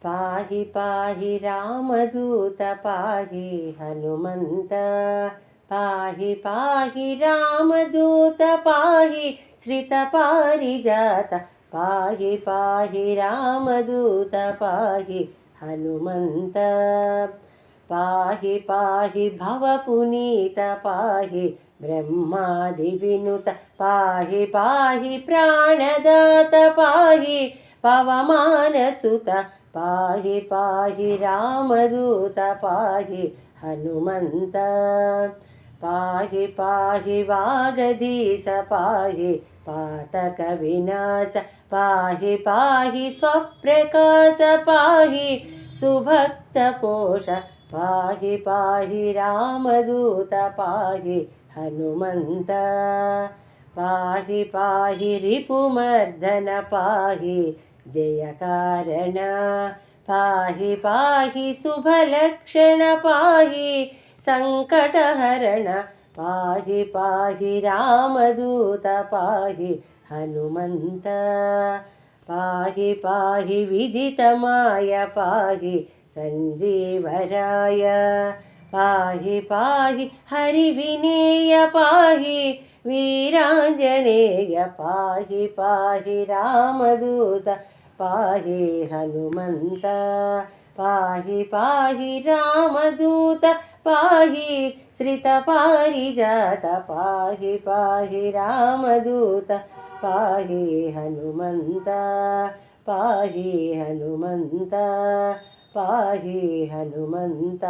पाहि पाहि रामदूत पाहि हनुमन्त पाहि पाहि रामदूत पाहि श्रितपारिजात पाहि पाहि रामदूत पाहि हनुमन्त पाहि पाहि भवपुनीत पाहि ब्रह्मादिविनुत पाहि पाहि प्राणदात पाहि पवमानसुत पाहि पाहि रामदूत पाहि हनुमन्त पाहि पाहि वागधीश पाहि पातकविनाश पाहि पाहि स्वप्रकाश पाहि सुभक्तपोष पाहि पाहि रामदूत पाहि हनुमन्त पाहि पाहि रिपुमर्दन पाहि जयकारण पाहि पाहि शुभलक्षण पाहि सङ्कटहरण पाहि पाहि रामदूत पाहि हनुमन्त पाहि पाहि विजितमाय पाहि सञ्जीवराय पाहि पाहि हरिविनेय पाहि वीराञ्जनेय पाहि पाहि रामदूत पाहि हनुमन्त पाहि पाहि रामदूत पाहि श्रितपारिजात पाहि पाहि रामदूत पाहि हनुमन्त पाहि हनुमन्त पाहि हनुमन्त।